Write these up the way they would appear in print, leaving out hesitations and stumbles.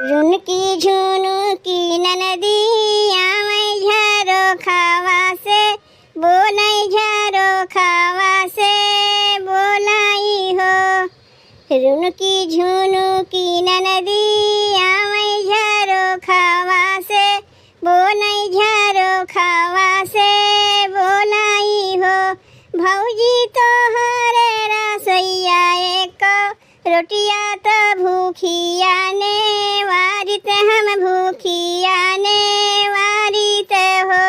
रुनकी झुनुकी ननदी आमै झारो खावा से बोलै झारो खावा से बोलाई हो। रुनकी झुनुकी ननदी आमै झारो खावा से बोलै झारो खावा से बोलाई हो। भौजी तोहरे रसोइया एक रोटिया तो भूखिया ने वारित हम भूखिया ने वारित हो।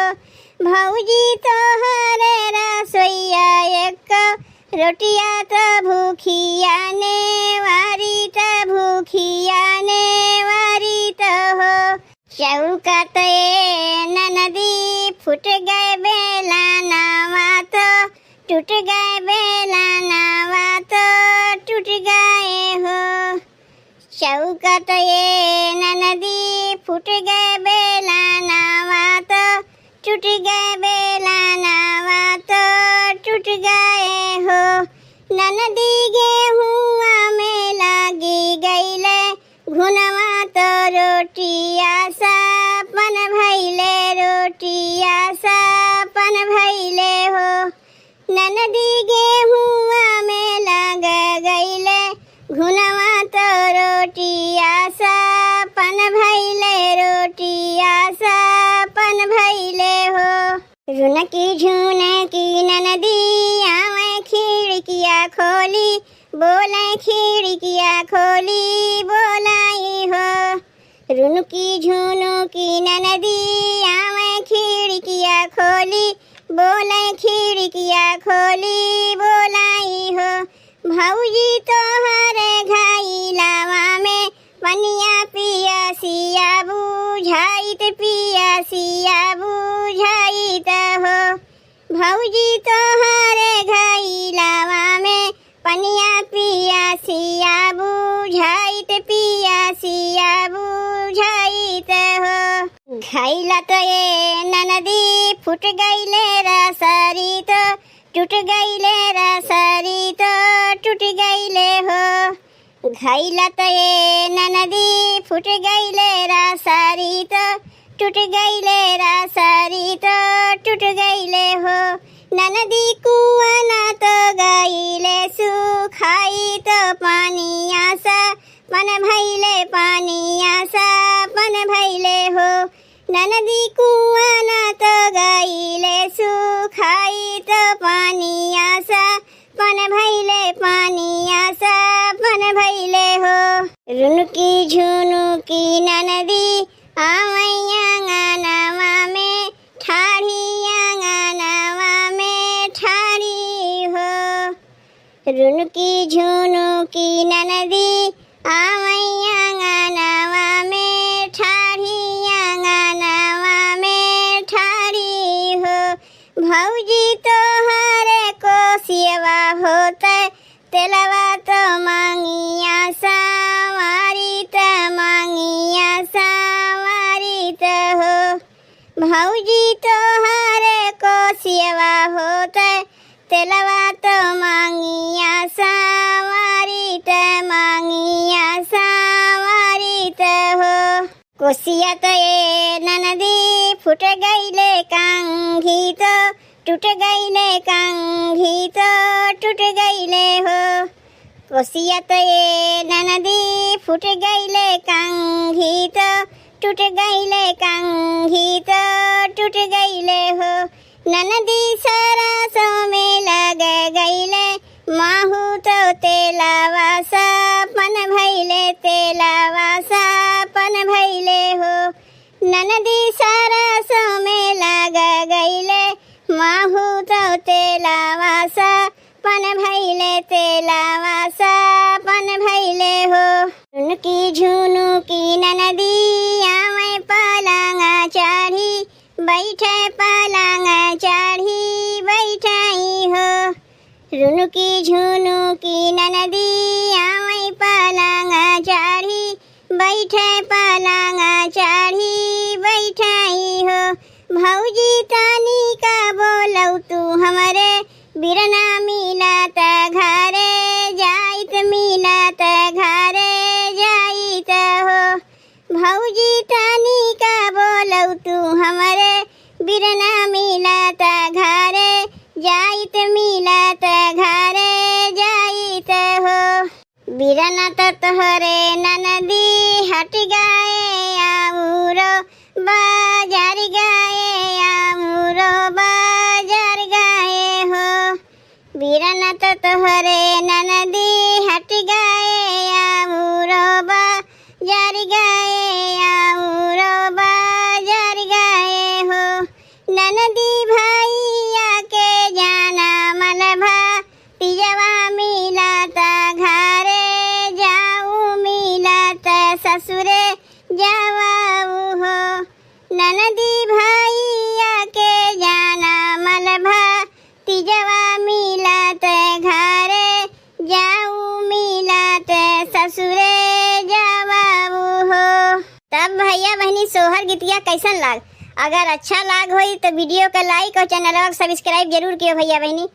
भौजी तोहरे रसोइया एक रोटिया तो भूखिया ने वारित भूखिया ने वारित हो। चौका तो ननदी फूट गए बेला नावा तो टूट गए बेला नावा तो टूट गए हो। चौका तो ननदी फूट गए बेला नावा तो टूट गए बेला नावा तो टूट गए हो। ननदी गेहुआ में लागी गईले घुनवा तो रोटिया सापन भैले रोटिया सापन भैले हो। ननदी गेहुआ में लग गईले घुनवा तो रोटिया सापन भैले रोटिया सापन भैले हो। रुनकी झुनकी ननदी आमै खिड़किया खोली बोलै खिड़किया खोली बोलाई हो। रुनकी झुनुकी ननदी आमै खिड़किया खोली बोलै खिड़किया खोली बोलाई हो। भौजी तोहरे घाइलावा में पनिया पियासिया बुझाइत पियासिया बुझाइत हो। भौजी तोहरे घाइलावा में पनिया पियासिया बुझाइत पियासिया बुझाइत हो। घाइला तो ननदी फूट गईले रसरी तो टूट गईले रसरी तो टूट गईले हो। घाइला तो ननदी फूट गईले रसरी तो टूट गईले रसरी तो टूट गईले हो। ननदी कुआना तो गईले सुखाई तो पानी आसा पन भैले पानी आसा पन भैले हो। ननदी कुआना तो गईले सुखाई तो पानी आसा पन भैले पानी आसा पन भैले हो। रुनकी झुनुकी ननदी आमै आंगनवा में ठाड़ी आंगनवा में ठाड़ी हो। रुनकी झुनुकी ननदी आमै आंगनवा में ठाड़ी आंगनवा में ठाड़ी हो। भौजी तोहरे कोसियवा होते तेलवा तो मांगिया सावारित मांगिया सावारित हो। भौजी तोहरे कोसियवा होते तेलवा तो मांगिया सावारित मांगिया सावारित हो। कोसिया तो ननदी फूट गईले कांघी तो टूट गईले कांघी तो टूट गईले हो। कोसिया तो ननदी फूट गईले कांघी तो टूट गईले कांघी तो टूट गईले हो। ननदी सरसों में लग गईले माहू तो तेलावा सापन भैले तेलावा सापन भैले हो। ननदी सरसों में लग गईले माहू तो तेलावा सापन भैले तेलावा सापन भैले हो। रुनकी झुनुकी ननदी आमै पलंगा चढ़ी बैठे पलंगा चढ़ी बैठाई हो। रुनकी झुनुकी ननदी आमै पलंगा चढ़ी बैठे पलंगा चढ़ी बैठाई हो। भौजी तानी का बोलौ तू हमरे बिरना मिलत घरे जाइत मिलत घरे जाइत हो। भौजी तानी का बोलऊ तू हमरे बिरना मिलत घरे जाइत मिलत घरे जाइत हो। बिरना तो तोहरे ननदी हट गए आमुरो बाजार गए आमुरो बाजार गए हो। बिरना तो तोहरे ननदी हट गए आमुरो बाजार गए आमुरो बाजार गए हो। ननदी भैया के जाना मन भतीजवा मिलत घरे जाऊँ मिलत ससुरे जावाऊ हो। ननदी भैया के जाना मन भतीजवा मिलत घरे जाऊँ मिलत ससुरे जावाऊ हो। तब भैया बहनी सोहर गीतिया कैसन लाग? अगर अच्छा लाग होई तो वीडियो का लाइक और चैनल सब्सक्राइब जरूर कियो भैया बहनी।